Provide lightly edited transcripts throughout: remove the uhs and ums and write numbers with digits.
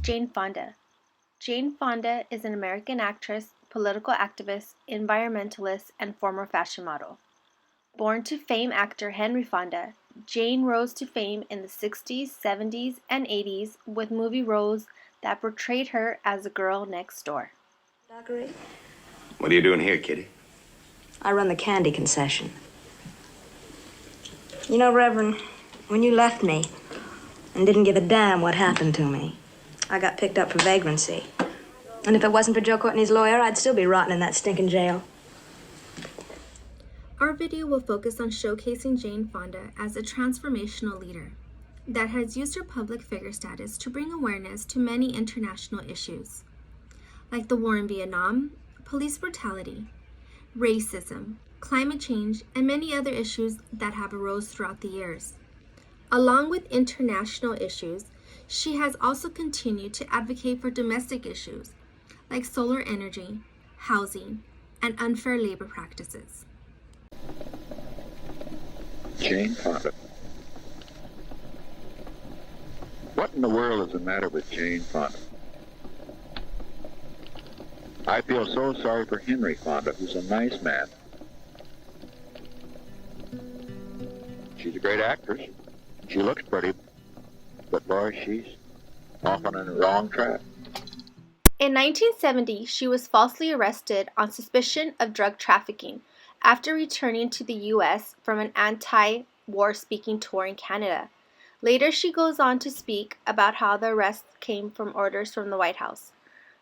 Jane Fonda. Jane Fonda is an American actress, political activist, environmentalist, and former fashion model. Born to famed actor Henry Fonda, Jane rose to fame in the 60s, 70s, and 80s with movie roles that portrayed her as a girl next door. Dockery? What are you doing here, Kitty? I run the candy concession. You know, Reverend, when you left me and didn't give a damn what happened to me, I got picked up for vagrancy. And if it wasn't for Joe Courtney's lawyer, I'd still be rotting in that stinking jail. Our video will focus on showcasing Jane Fonda as a transformational leader that has used her public figure status to bring awareness to many international issues, like the war in Vietnam, police brutality, racism, climate change, and many other issues that have arose throughout the years. Along with international issues, she has also continued to advocate for domestic issues like solar energy, housing, and unfair labor practices. Jane Fonda. What in the world is the matter with Jane Fonda? I feel so sorry for Henry Fonda, who's a nice man. She's a great actress. She looks pretty, but boy, she's often on the wrong track. In 1970, she was falsely arrested on suspicion of drug trafficking after returning to the U.S. from an anti-war speaking tour in Canada. Later, she goes on to speak about how the arrest came from orders from the White House.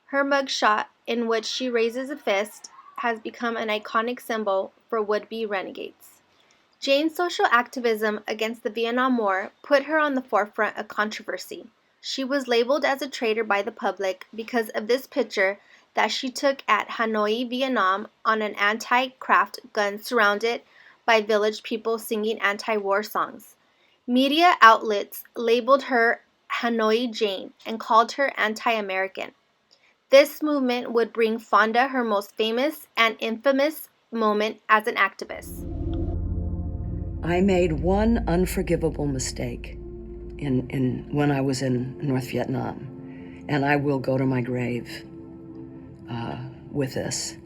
Her mugshot, in which she raises a fist, has become an iconic symbol for would-be renegades. Jane's social activism against the Vietnam War put her on the forefront of controversy. She was labeled as a traitor by the public because of this picture that she took at Hanoi, Vietnam, on an anti-craft gun surrounded by village people singing anti-war songs. Media outlets labeled her Hanoi Jane and called her anti-American. This movement would bring Fonda her most famous and infamous moment as an activist. I made one unforgivable mistake when I was in North Vietnam, and I will go to my grave with this.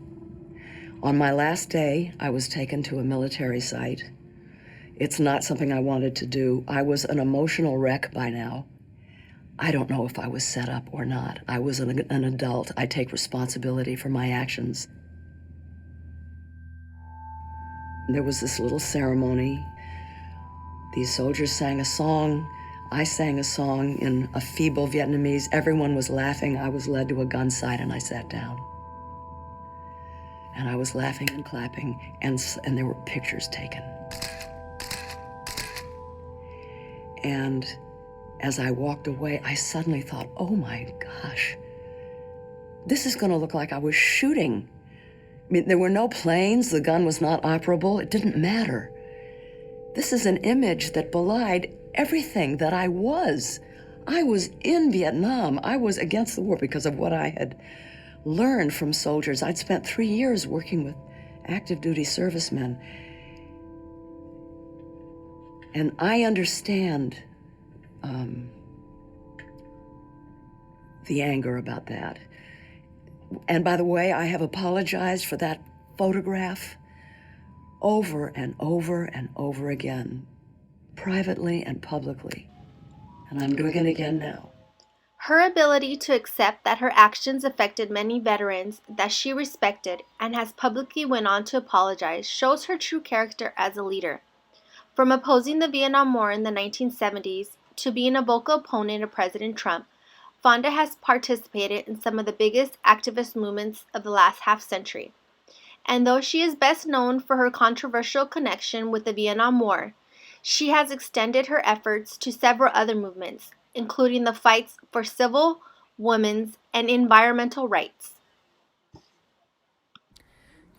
On my last day, I was taken to a military site. It's not something I wanted to do. I was an emotional wreck by now. I don't know if I was set up or not. I was an adult. I take responsibility for my actions. There was this little ceremony. These soldiers sang a song. I sang a song in a feeble Vietnamese. Everyone was laughing. I was led to a gun sight and I sat down. And I was laughing and clapping, and there were pictures taken. And as I walked away, I suddenly thought, oh my gosh, this is gonna look like I was shooting. I mean, there were no planes, the gun was not operable, it didn't matter. This is an image that belied everything that I was. I was in Vietnam. I was against the war because of what I had learned from soldiers. I'd spent 3 years working with active duty servicemen. And I understand the anger about that. And by the way, I have apologized for that photograph over and over and over again, privately and publicly. And I'm doing it again now. Her ability to accept that her actions affected many veterans that she respected and has publicly went on to apologize shows her true character as a leader. From opposing the Vietnam War in the 1970s to being a vocal opponent of President Trump, Fonda has participated in some of the biggest activist movements of the last half-century. And though she is best known for her controversial connection with the Vietnam War, she has extended her efforts to several other movements, including the fights for civil, women's, and environmental rights.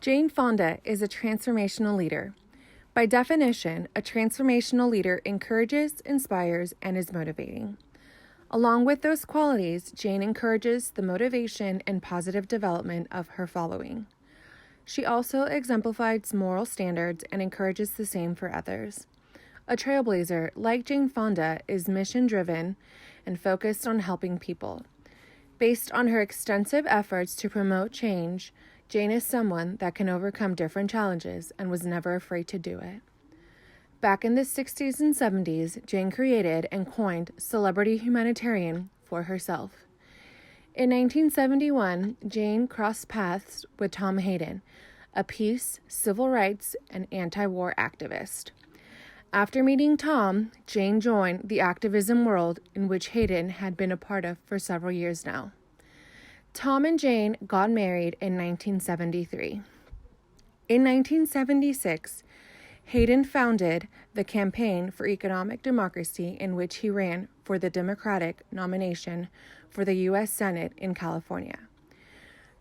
Jane Fonda is a transformational leader. By definition, a transformational leader encourages, inspires, and is motivating. Along with those qualities, Jane encourages the motivation and positive development of her following. She also exemplifies moral standards and encourages the same for others. A trailblazer, like Jane Fonda, is mission-driven and focused on helping people. Based on her extensive efforts to promote change, Jane is someone that can overcome different challenges and was never afraid to do it. Back in the 60s and 70s, Jane created and coined celebrity humanitarian for herself. In 1971, Jane crossed paths with Tom Hayden, a peace, civil rights, and anti-war activist. After meeting Tom, Jane joined the activism world in which Hayden had been a part of for several years now. Tom and Jane got married in 1973. In 1976, Hayden founded the Campaign for Economic Democracy, in which he ran for the Democratic nomination for the U.S. Senate in California.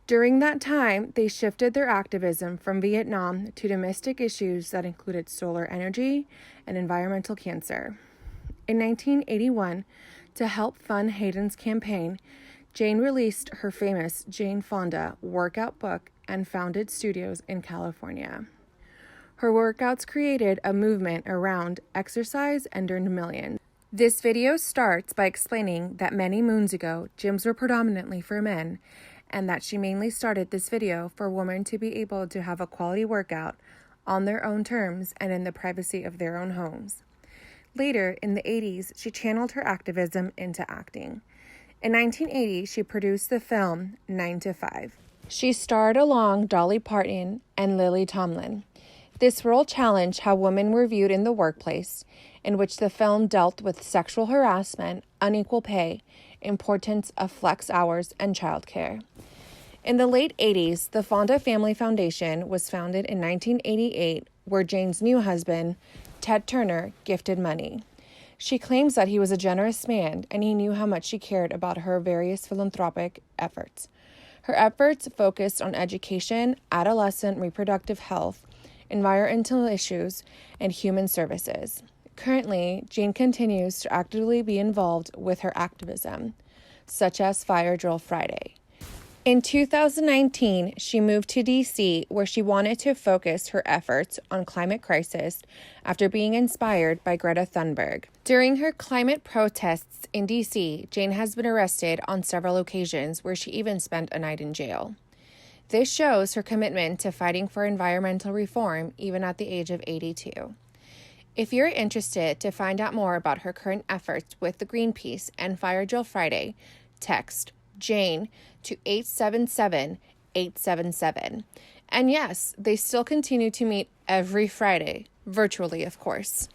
During that time, they shifted their activism from Vietnam to domestic issues that included solar energy and environmental cancer. In 1981, to help fund Hayden's campaign, Jane released her famous Jane Fonda workout book and founded studios in California. Her workouts created a movement around exercise and earned millions. This video starts by explaining that many moons ago, gyms were predominantly for men, and that she mainly started this video for women to be able to have a quality workout on their own terms and in the privacy of their own homes. Later, in the 80s, she channeled her activism into acting. In 1980, she produced the film 9 to 5. She starred along Dolly Parton and Lily Tomlin. This role challenged how women were viewed in the workplace, in which the film dealt with sexual harassment, unequal pay, importance of flex hours, and childcare. In the late 80s, the Fonda Family Foundation was founded in 1988, where Jane's new husband, Ted Turner, gifted money. She claims that he was a generous man and he knew how much she cared about her various philanthropic efforts. Her efforts focused on education, adolescent reproductive health, environmental issues, and human services. Currently, Jane continues to actively be involved with her activism, such as Fire Drill Friday. In 2019, she moved to D.C., where she wanted to focus her efforts on climate crisis after being inspired by Greta Thunberg. During her climate protests in D.C., Jane has been arrested on several occasions, where she even spent a night in jail. This shows her commitment to fighting for environmental reform even at the age of 82. If you're interested to find out more about her current efforts with the Greenpeace and Fire Drill Friday, text Jane to 877-877. And yes, they still continue to meet every Friday, virtually of course.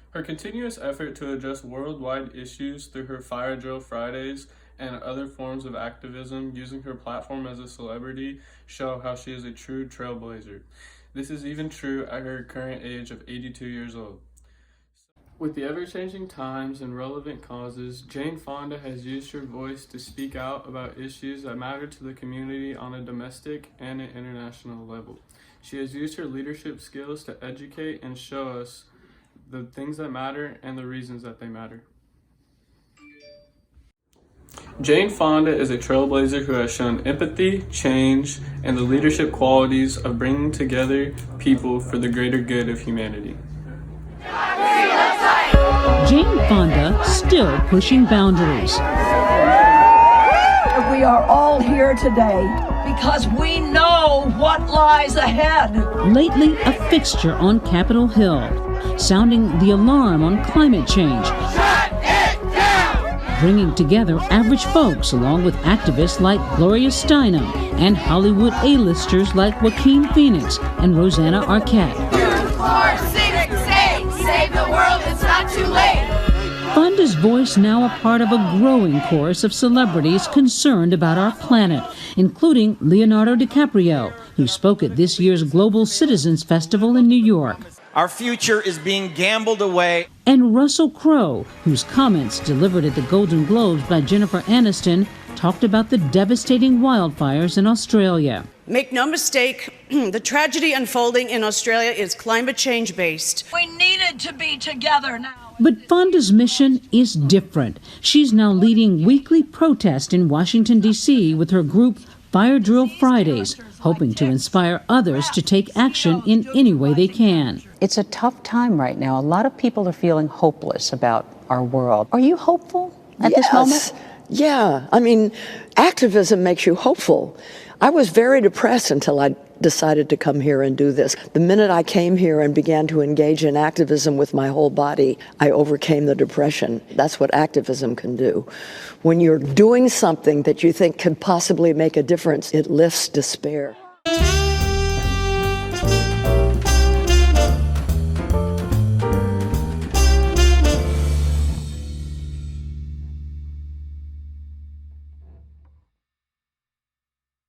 Her continuous effort to address worldwide issues through her Fire Drill Fridays and other forms of activism using her platform as a celebrity show how she is a true trailblazer. This is even true at her current age of 82 years old. With the ever-changing times and relevant causes, Jane Fonda has used her voice to speak out about issues that matter to the community on a domestic and an international level. She has used her leadership skills to educate and show us the things that matter and the reasons that they matter. Jane Fonda is a trailblazer who has shown empathy, change, and the leadership qualities of bringing together people for the greater good of humanity. Jane Fonda still pushing boundaries. We are all here today because we know what lies ahead. Lately, a fixture on Capitol Hill, sounding the alarm on climate change. Bringing together average folks along with activists like Gloria Steinem and Hollywood A-listers like Joaquin Phoenix and Rosanna Arquette. 2, 4, 6, 8, save the world, it's not too late. Fonda's voice now a part of a growing chorus of celebrities concerned about our planet, including Leonardo DiCaprio, who spoke at this year's Global Citizens Festival in New York. Our future is being gambled away. And Russell Crowe, whose comments delivered at the Golden Globes by Jennifer Aniston talked about the devastating wildfires in Australia. Make no mistake, the tragedy unfolding in Australia is climate change based. We needed to be together now. But Fonda's mission is different. She's now leading weekly protest in Washington, D.C. with her group Fire Drill Fridays, hoping to inspire others to take action in any way they can. It's a tough time right now. A lot of people are feeling hopeless about our world. Are you hopeful at this moment? Yeah, I mean, activism makes you hopeful. I was very depressed until I decided to come here and do this. The minute I came here and began to engage in activism with my whole body, I overcame the depression. That's what activism can do. When you're doing something that you think could possibly make a difference, it lifts despair.